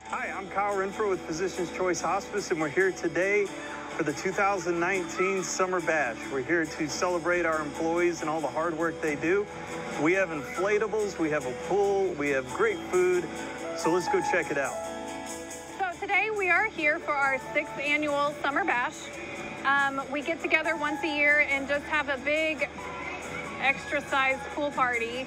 Hi, I'm Kyle Renfro with Physicians Choice Hospice, and we're here today for the 2019 Summer Bash. We're here to celebrate our employees and all the hard work they do. We have inflatables, we have a pool, we have great food, so let's go check it out. So today we are here for our 6th annual Summer Bash. We get together once a year and just have a big extra-sized pool party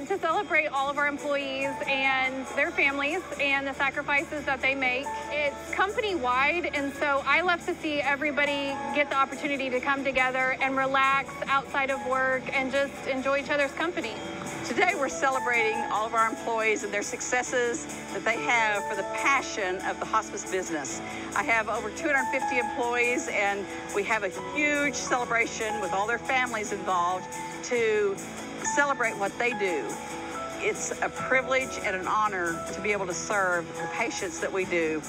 to celebrate all of our employees and their families and the sacrifices that they make. It's company-wide, and so I love to see everybody get the opportunity to come together and relax outside of work and just enjoy each other's company. Today we're celebrating all of our employees and their successes that they have for the passion of the hospice business. I have over 250 employees, and we have a huge celebration with all their families involved to celebrate what they do. It's a privilege and an honor to be able to serve the patients that we do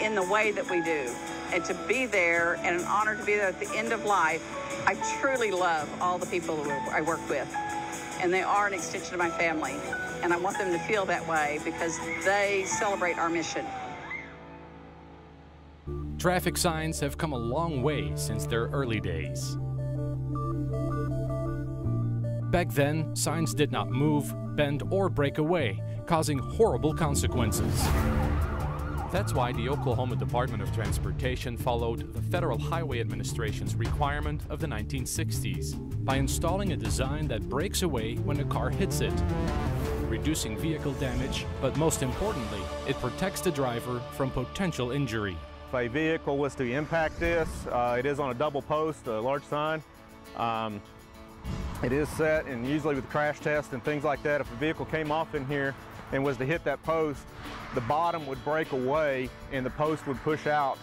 in the way that we do, and to be there, and an honor to be there at the end of life. I truly love all the people that I work with, and they are an extension of my family, and I want them to feel that way because they celebrate our mission. Traffic signs have come a long way since their early days. Back then, signs did not move, bend, or break away, causing horrible consequences. That's why the Oklahoma Department of Transportation followed the Federal Highway Administration's requirement of the 1960s by installing a design that breaks away when a car hits it, reducing vehicle damage, but most importantly, it protects the driver from potential injury. If a vehicle was to impact this, it is on a double post, a large sign. It is set, and usually with crash tests and things like that, if a vehicle came off in here and was to hit that post, the bottom would break away and the post would push out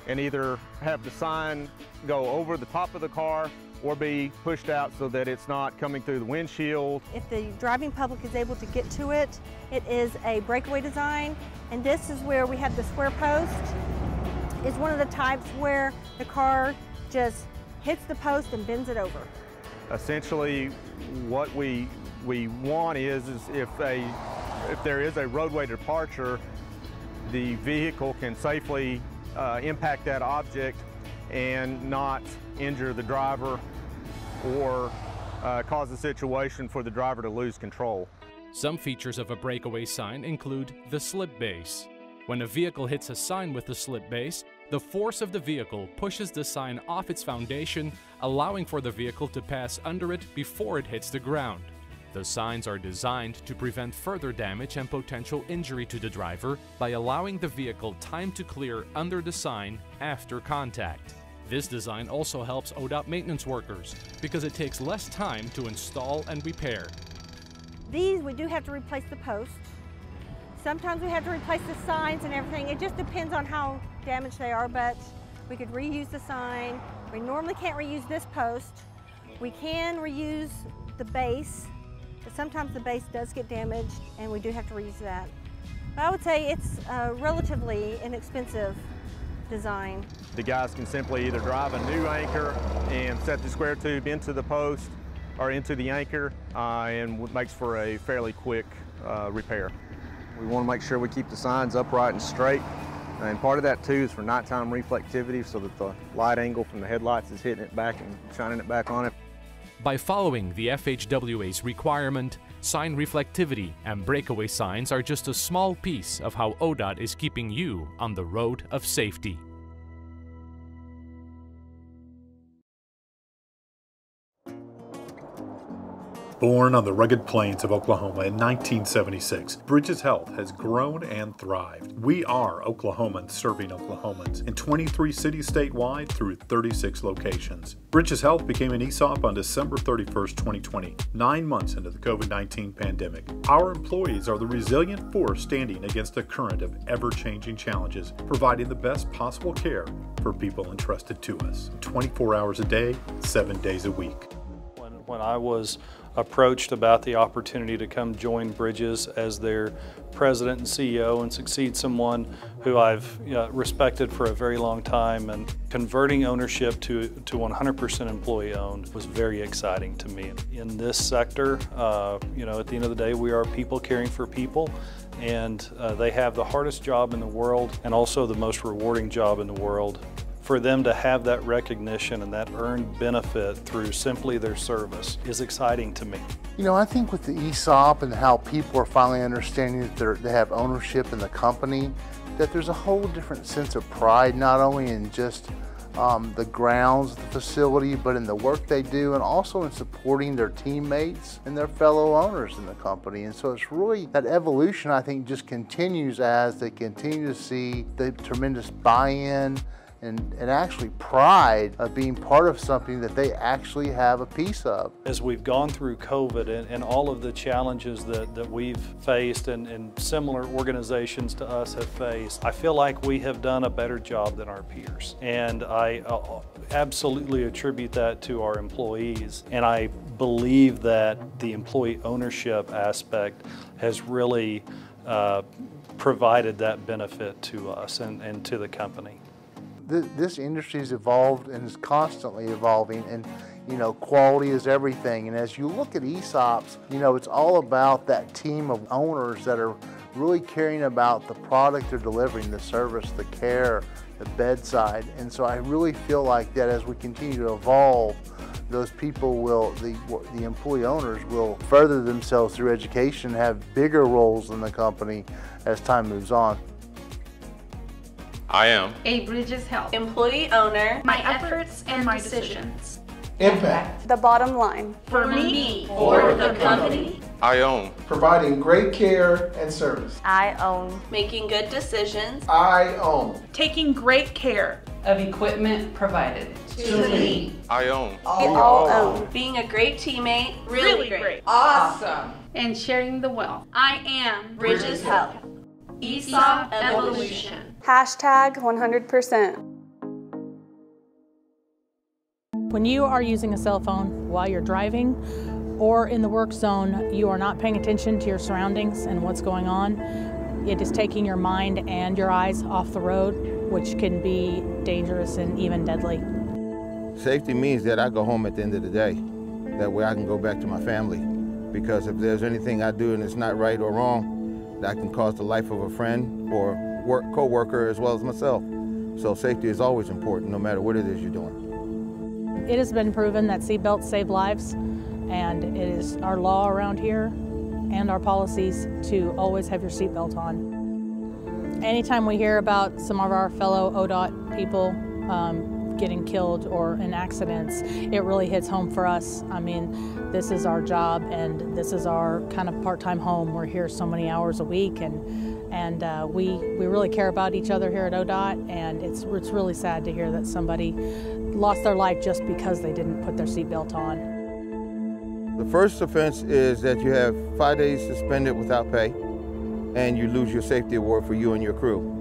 and either have the sign go over the top of the car or be pushed out so that it's not coming through the windshield. If the driving public is able to get to it, it is a breakaway design, and this is where we have the square post. It's one of the types where the car just hits the post and bends it over. Essentially, what we want is if there is a roadway departure, the vehicle can safely impact that object and not injure the driver or cause a situation for the driver to lose control. Some features of a breakaway sign include the slip base. When a vehicle hits a sign with the slip base, the force of the vehicle pushes the sign off its foundation, allowing for the vehicle to pass under it before it hits the ground. The signs are designed to prevent further damage and potential injury to the driver by allowing the vehicle time to clear under the sign after contact. This design also helps ODOT maintenance workers because it takes less time to install and repair. These, we do have to replace the post. Sometimes we have to replace the signs and everything. It just depends on how damaged they are, but we could reuse the sign. We normally can't reuse this post. We can reuse the base, but sometimes the base does get damaged and we do have to reuse that. But I would say it's a relatively inexpensive design. The guys can simply either drive a new anchor and set the square tube into the post or into the anchor, and it makes for a fairly quick repair. We want to make sure we keep the signs upright and straight, and part of that too is for nighttime reflectivity so that the light angle from the headlights is hitting it back and shining it back on it. By following the FHWA's requirement, sign reflectivity and breakaway signs are just a small piece of how ODOT is keeping you on the road of safety. Born on the rugged plains of Oklahoma in 1976, Bridges Health has grown and thrived. We are Oklahomans serving Oklahomans in 23 cities statewide through 36 locations. Bridges Health became an ESOP on December 31st, 2020, 9 months into the COVID-19 pandemic. Our employees are the resilient force standing against a current of ever-changing challenges, providing the best possible care for people entrusted to us, 24 hours a day, 7 days a week. When I was approached about the opportunity to come join Bridges as their president and CEO and succeed someone who I've respected for a very long time, and converting ownership to 100% employee owned was very exciting to me. In this sector, at the end of the day, we are people caring for people, and they have the hardest job in the world and also the most rewarding job in the world. For them to have that recognition and that earned benefit through simply their service is exciting to me. I think with the ESOP and how people are finally understanding that they have ownership in the company, that there's a whole different sense of pride, not only in just the grounds of the facility, but in the work they do, and also in supporting their teammates and their fellow owners in the company. And so it's really, that evolution, I think, just continues as they continue to see the tremendous buy-in and actually pride of being part of something that they actually have a piece of. As we've gone through COVID and all of the challenges that we've faced and similar organizations to us have faced, I feel like we have done a better job than our peers. And I absolutely attribute that to our employees. And I believe that the employee ownership aspect has really provided that benefit to us and to the company. This industry has evolved and is constantly evolving, and quality is everything. And as you look at ESOPs, it's all about that team of owners that are really caring about the product they're delivering, the service, the care, the bedside. And so I really feel like that as we continue to evolve, those people will, the employee owners will further themselves through education, have bigger roles in the company as time moves on. I am a Bridges Health employee owner. My efforts and my decisions impact the bottom line for me or the company. I own providing great care and service. I own making good decisions. I own taking great care of equipment provided to me. I own we all own being a great teammate. Really great. Awesome. And sharing the wealth. I am Bridges Health. ESOP Evolution. Hashtag 100%. When you are using a cell phone while you're driving or in the work zone, you are not paying attention to your surroundings and what's going on. It is taking your mind and your eyes off the road, which can be dangerous and even deadly. Safety means that I go home at the end of the day. That way I can go back to my family. Because if there's anything I do and it's not right or wrong, that can cause the life of a friend or co-worker as well as myself. So safety is always important, no matter what it is you're doing. It has been proven that seatbelts save lives, and it is our law around here and our policies to always have your seatbelt on. Anytime we hear about some of our fellow ODOT people getting killed or in accidents, it really hits home for us. I mean, this is our job and this is our kind of part-time home. We're here so many hours a week, and we really care about each other here at ODOT, and it's really sad to hear that somebody lost their life just because they didn't put their seatbelt on. The first offense is that you have 5 days suspended without pay, and you lose your safety award for you and your crew.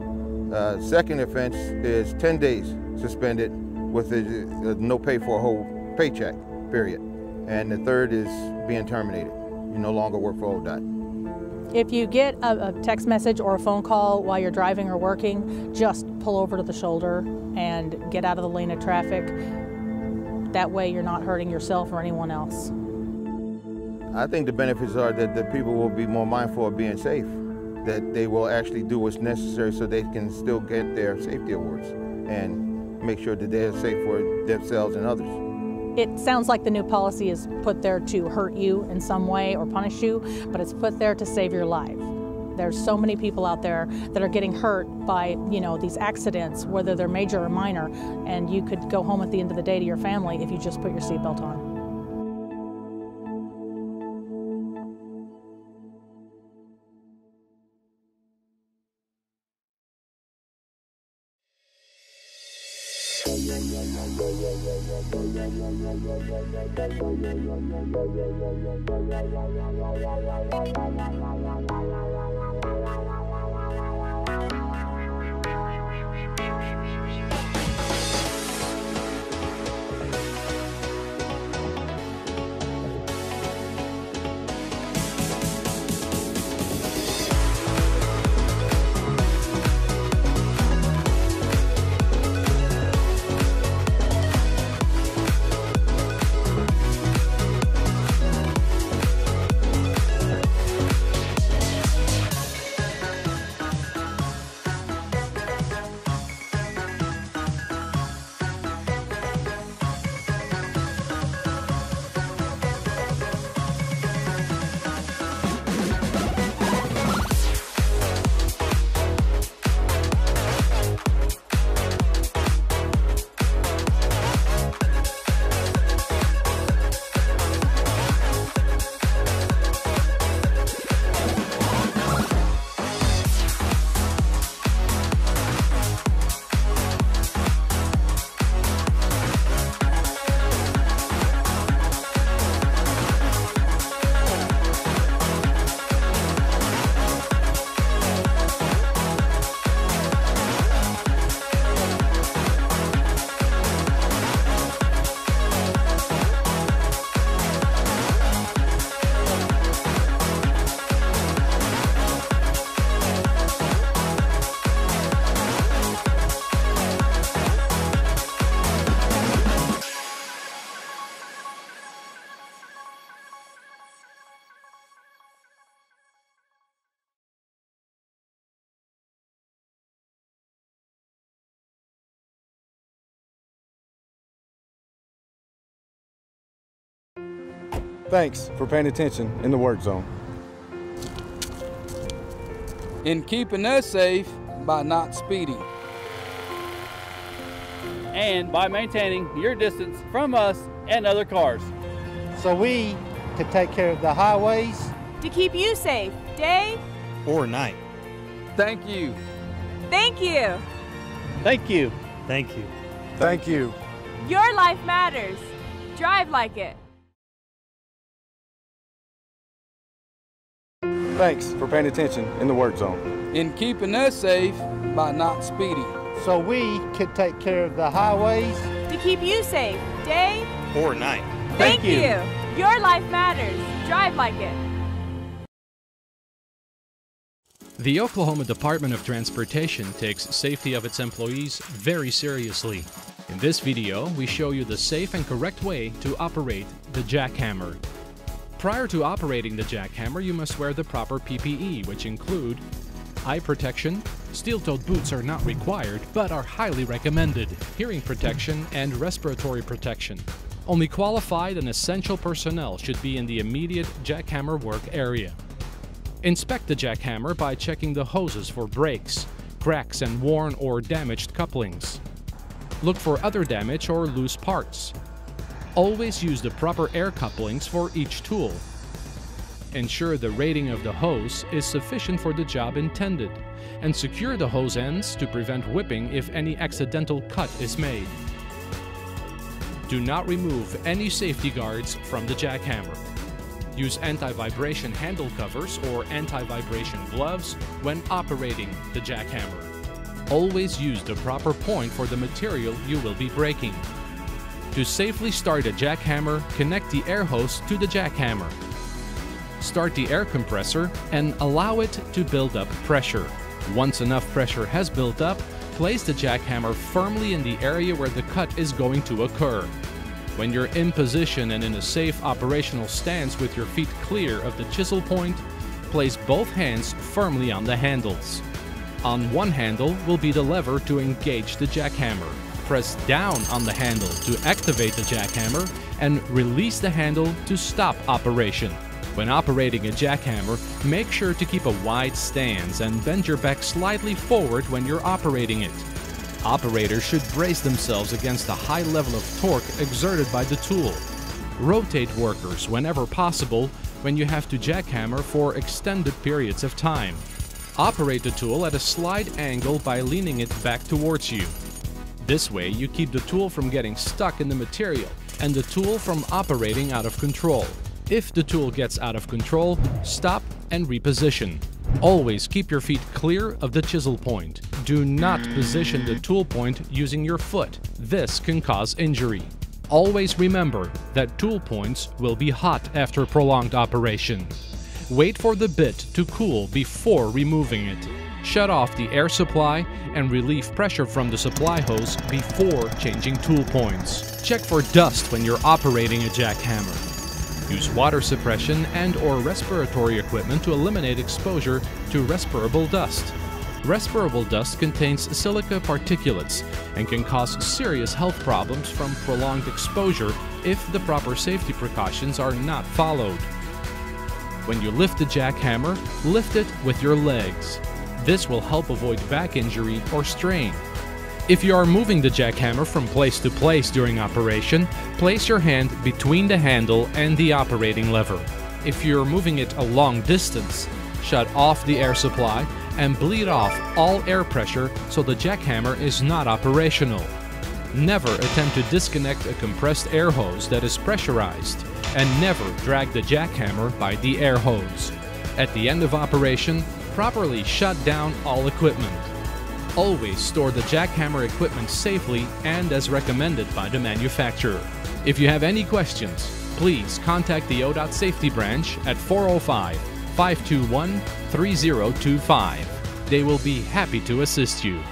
Second offense is 10 days suspended with no pay for a whole paycheck, period. And the third is being terminated. You no longer work for ODOT. If you get a text message or a phone call while you're driving or working, just pull over to the shoulder and get out of the lane of traffic. That way you're not hurting yourself or anyone else. I think the benefits are that the people will be more mindful of being safe, that they will actually do what's necessary so they can still get their safety awards and make sure that they're safe for themselves and others. It sounds like the new policy is put there to hurt you in some way or punish you, but it's put there to save your life. There's so many people out there that are getting hurt by, these accidents, whether they're major or minor, and you could go home at the end of the day to your family if you just put your seatbelt on. Thanks for paying attention in the work zone. In keeping us safe by not speeding. And by maintaining your distance from us and other cars. So we can take care of the highways. To keep you safe, day or night. Thank you. Thank you. Thank you. Thank you. Thank you. Your life matters. Drive like it. Thanks for paying attention in the work zone. In keeping us safe by not speeding. So we can take care of the highways. To keep you safe, day or night. Thank you. Your life matters. Drive like it. The Oklahoma Department of Transportation takes safety of its employees very seriously. In this video, we show you the safe and correct way to operate the jackhammer. Prior to operating the jackhammer, you must wear the proper PPE, which include eye protection, steel-toed boots are not required but are highly recommended, hearing protection, and respiratory protection. Only qualified and essential personnel should be in the immediate jackhammer work area. Inspect the jackhammer by checking the hoses for breaks, cracks, and worn or damaged couplings. Look for other damage or loose parts. Always use the proper air couplings for each tool. Ensure the rating of the hose is sufficient for the job intended, and secure the hose ends to prevent whipping if any accidental cut is made. Do not remove any safety guards from the jackhammer. Use anti-vibration handle covers or anti-vibration gloves when operating the jackhammer. Always use the proper point for the material you will be braking. To safely start a jackhammer, connect the air hose to the jackhammer. Start the air compressor and allow it to build up pressure. Once enough pressure has built up, place the jackhammer firmly in the area where the cut is going to occur. When you're in position and in a safe operational stance with your feet clear of the chisel point, place both hands firmly on the handles. On one handle will be the lever to engage the jackhammer. Press down on the handle to activate the jackhammer and release the handle to stop operation. When operating a jackhammer, make sure to keep a wide stance and bend your back slightly forward when you're operating it. Operators should brace themselves against the high level of torque exerted by the tool. Rotate workers whenever possible when you have to jackhammer for extended periods of time. Operate the tool at a slight angle by leaning it back towards you. This way, you keep the tool from getting stuck in the material and the tool from operating out of control. If the tool gets out of control, stop and reposition. Always keep your feet clear of the chisel point. Do not position the tool point using your foot. This can cause injury. Always remember that tool points will be hot after prolonged operation. Wait for the bit to cool before removing it. Shut off the air supply and relieve pressure from the supply hose before changing tool points. Check for dust when you're operating a jackhammer. Use water suppression and/or respiratory equipment to eliminate exposure to respirable dust. Respirable dust contains silica particulates and can cause serious health problems from prolonged exposure if the proper safety precautions are not followed. When you lift the jackhammer, lift it with your legs. This will help avoid back injury or strain. If you are moving the jackhammer from place to place during operation, place your hand between the handle and the operating lever. If you are moving it a long distance, shut off the air supply and bleed off all air pressure so the jackhammer is not operational. Never attempt to disconnect a compressed air hose that is pressurized, and never drag the jackhammer by the air hose. At the end of operation, properly shut down all equipment. Always store the jackhammer equipment safely and as recommended by the manufacturer. If you have any questions, please contact the ODOT Safety Branch at 405-521-3025. They will be happy to assist you.